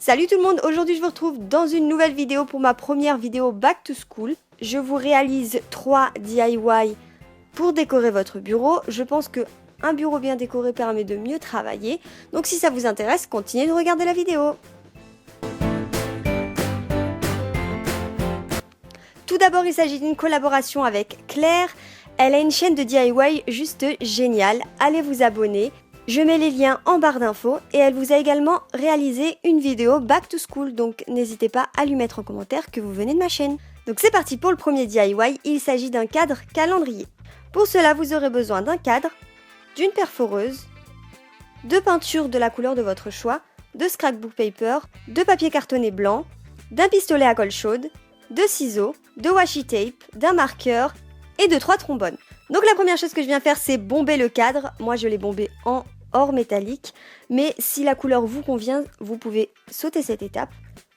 Salut tout le monde, aujourd'hui je vous retrouve dans une nouvelle vidéo pour ma première vidéo Back to School. Je vous réalise 3 DIY pour décorer votre bureau. Je pense que un bureau bien décoré permet de mieux travailler. Donc si ça vous intéresse, continuez de regarder la vidéo. Tout d'abord, il s'agit d'une collaboration avec Claire. Elle a une chaîne de DIY juste géniale. Allez vous abonner. Je mets les liens en barre d'infos et elle vous a également réalisé une vidéo Back to School, donc n'hésitez pas à lui mettre en commentaire que vous venez de ma chaîne. Donc c'est parti pour le premier DIY, il s'agit d'un cadre calendrier. Pour cela, vous aurez besoin d'un cadre, d'une perforeuse, de peinture de la couleur de votre choix, de scrapbook paper, de papier cartonné blanc, d'un pistolet à colle chaude, de ciseaux, de washi tape, d'un marqueur et de 3 trombones. Donc la première chose que je viens faire, c'est bomber le cadre. Moi je l'ai bombé en or métallique, mais si la couleur vous convient, vous pouvez sauter cette étape.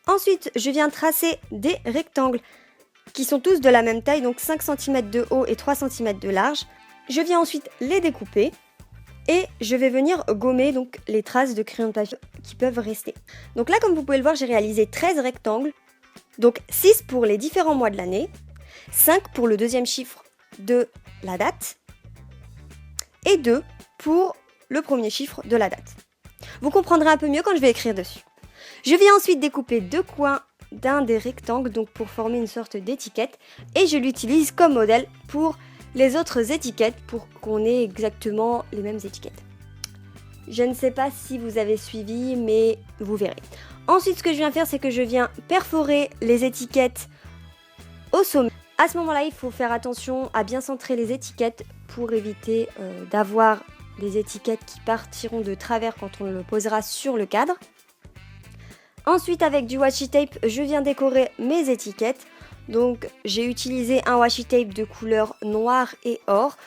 Ensuite, je viens tracer des rectangles qui sont tous de la même taille, donc 5 cm de haut et 3 cm de large. Je viens ensuite les découper et je vais venir gommer donc les traces de crayon de papier qui peuvent rester. Donc là, comme vous pouvez le voir, j'ai réalisé 13 rectangles, donc 6 pour les différents mois de l'année, 5 pour le deuxième chiffre de la date et 2 pour le premier chiffre de la date. Vous comprendrez un peu mieux quand je vais écrire dessus. Je viens ensuite découper 2 coins d'un des rectangles donc pour former une sorte d'étiquette et je l'utilise comme modèle pour les autres étiquettes pour qu'on ait exactement les mêmes étiquettes. Je ne sais pas si vous avez suivi, mais vous verrez. Ensuite, ce que je viens faire, c'est que je viens perforer les étiquettes au sommet. À ce moment-là, il faut faire attention à bien centrer les étiquettes pour éviter d'avoir des étiquettes qui partiront de travers quand on le posera sur le cadre. Ensuite, avec du washi tape, je viens décorer mes étiquettes. Donc, j'ai utilisé un washi tape de couleur noire et or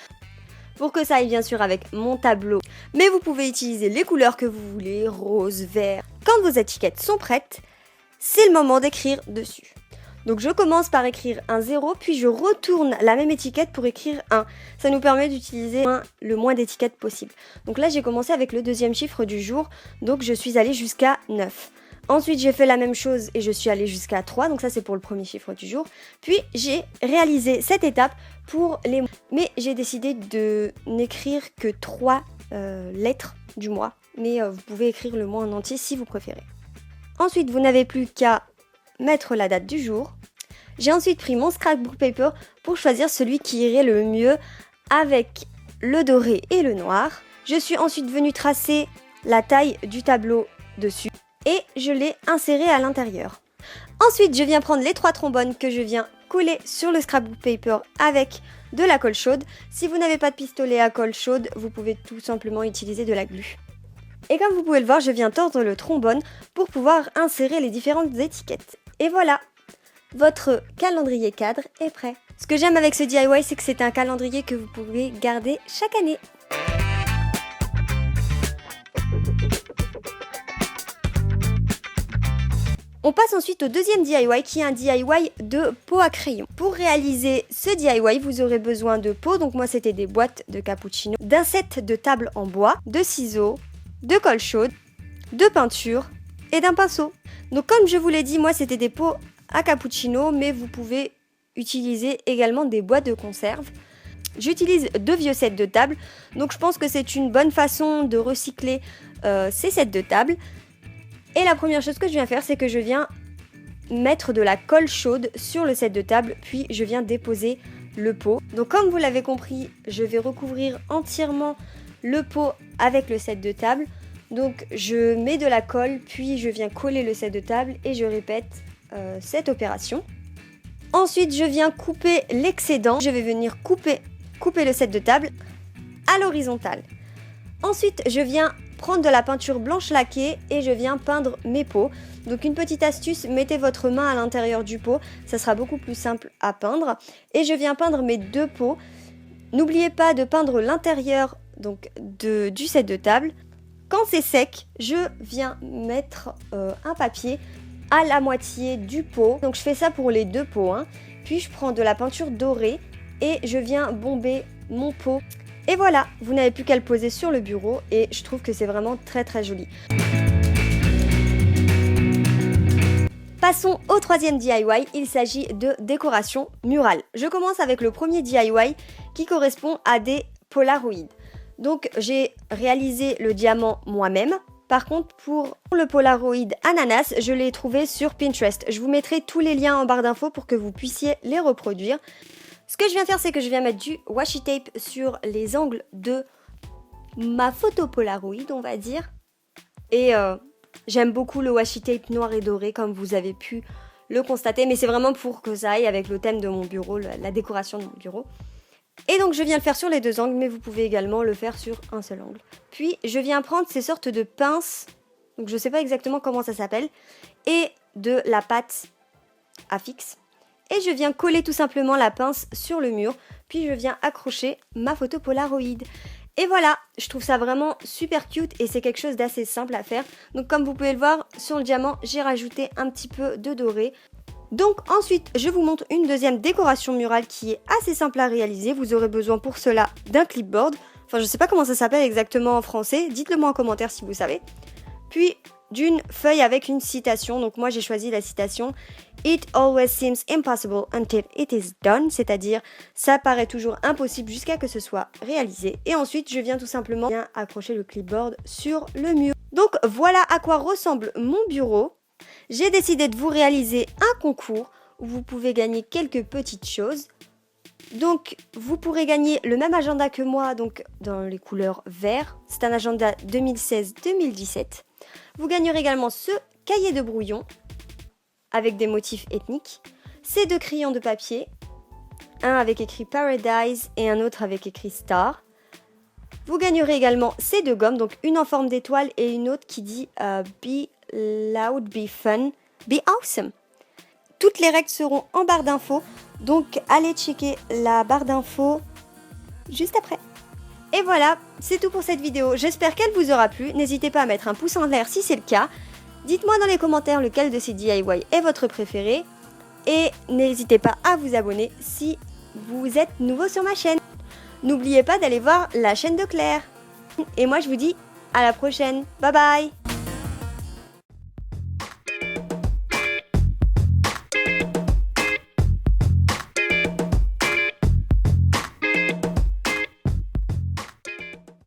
pour que ça aille bien sûr avec mon tableau. Mais vous pouvez utiliser les couleurs que vous voulez, rose, vert. Quand vos étiquettes sont prêtes, c'est le moment d'écrire dessus. Donc je commence par écrire un 0, puis je retourne la même étiquette pour écrire 1. Ça nous permet d'utiliser le moins d'étiquettes possible. Donc là j'ai commencé avec le deuxième chiffre du jour, donc je suis allée jusqu'à 9. Ensuite j'ai fait la même chose et je suis allée jusqu'à 3, donc ça c'est pour le premier chiffre du jour. Puis j'ai réalisé cette étape pour les mois. Mais j'ai décidé de n'écrire que 3 lettres du mois. Mais vous pouvez écrire le mois en entier si vous préférez. Ensuite vous n'avez plus qu'à mettre la date du jour. J'ai ensuite pris mon scrapbook paper pour choisir celui qui irait le mieux avec le doré et le noir. Je suis ensuite venue tracer la taille du tableau dessus et je l'ai inséré à l'intérieur. Ensuite, je viens prendre les 3 trombones que je viens coller sur le scrapbook paper avec de la colle chaude. Si vous n'avez pas de pistolet à colle chaude, vous pouvez tout simplement utiliser de la glu. Et comme vous pouvez le voir, je viens tordre le trombone pour pouvoir insérer les différentes étiquettes. Et voilà, votre calendrier cadre est prêt. Ce que j'aime avec ce DIY, c'est que c'est un calendrier que vous pouvez garder chaque année. On passe ensuite au deuxième DIY qui est un DIY de pot à crayon. Pour réaliser ce DIY, vous aurez besoin de pots, donc moi c'était des boîtes de cappuccino, d'un set de table en bois, de ciseaux, de colle chaude, de peinture et d'un pinceau. Donc comme je vous l'ai dit, moi c'était des pots à cappuccino, mais vous pouvez utiliser également des boîtes de conserve. J'utilise 2 vieux sets de table, donc je pense que c'est une bonne façon de recycler ces sets de table. Et la première chose que je viens faire, c'est que je viens mettre de la colle chaude sur le set de table, puis je viens déposer le pot. Donc comme vous l'avez compris, je vais recouvrir entièrement le pot avec le set de table. Donc je mets de la colle, puis je viens coller le set de table et je répète cette opération. Ensuite je viens couper l'excédent. Je vais venir couper le set de table à l'horizontale. Ensuite je viens prendre de la peinture blanche laquée et je viens peindre mes pots. Donc une petite astuce, mettez votre main à l'intérieur du pot, ça sera beaucoup plus simple à peindre. Et je viens peindre mes 2 pots. N'oubliez pas de peindre l'intérieur donc du set de table. Quand c'est sec, je viens mettre un papier à la moitié du pot. Donc je fais ça pour les 2 pots. Puis je prends de la peinture dorée et je viens bomber mon pot. Et voilà, vous n'avez plus qu'à le poser sur le bureau et je trouve que c'est vraiment très très joli. Passons au troisième DIY, il s'agit de décoration murale. Je commence avec le premier DIY qui correspond à des Polaroids. Donc j'ai réalisé le diamant moi-même. Par contre pour le Polaroid ananas, je l'ai trouvé sur Pinterest. Je vous mettrai tous les liens en barre d'infos pour que vous puissiez les reproduire. Ce que je viens faire, c'est que je viens mettre du washi tape sur les angles de ma photo Polaroid, on va dire. Et j'aime beaucoup le washi tape noir et doré, comme vous avez pu le constater. Mais c'est vraiment pour que ça aille avec le thème de mon bureau, la décoration de mon bureau. Et donc je viens le faire sur les deux angles, mais vous pouvez également le faire sur un seul angle. Puis je viens prendre ces sortes de pinces, donc je ne sais pas exactement comment ça s'appelle, et de la pâte à fixe. Et je viens coller tout simplement la pince sur le mur, puis je viens accrocher ma photo Polaroid. Et voilà, je trouve ça vraiment super cute et c'est quelque chose d'assez simple à faire. Donc comme vous pouvez le voir, sur le diamant, j'ai rajouté un petit peu de doré. Donc ensuite, je vous montre une deuxième décoration murale qui est assez simple à réaliser. Vous aurez besoin pour cela d'un clipboard. Enfin, je sais pas comment ça s'appelle exactement en français. Dites-le moi en commentaire si vous savez. Puis d'une feuille avec une citation. Donc moi, j'ai choisi la citation « It always seems impossible until it is done », c'est-à-dire « ça paraît toujours impossible jusqu'à que ce soit réalisé ». Et ensuite, je viens tout simplement accrocher le clipboard sur le mur. Donc voilà à quoi ressemble mon bureau. J'ai décidé de vous réaliser un concours où vous pouvez gagner quelques petites choses. Donc vous pourrez gagner le même agenda que moi, donc dans les couleurs vert. C'est un agenda 2016-2017. Vous gagnerez également ce cahier de brouillon avec des motifs ethniques, ces deux crayons de papier, un avec écrit Paradise et un autre avec écrit Star. Vous gagnerez également ces deux gommes, donc une en forme d'étoile et une autre qui dit Be loud, be fun, be awesome. Toutes les règles seront en barre d'infos, donc allez checker la barre d'infos juste après. Et voilà, c'est tout pour cette vidéo. J'espère qu'elle vous aura plu. N'hésitez pas à mettre un pouce en l'air si c'est le cas. Dites-moi dans les commentaires lequel de ces DIY est votre préféré. Et n'hésitez pas à vous abonner si vous êtes nouveau sur ma chaîne. N'oubliez pas d'aller voir la chaîne de Claire. Et moi je vous dis à la prochaine. Bye bye.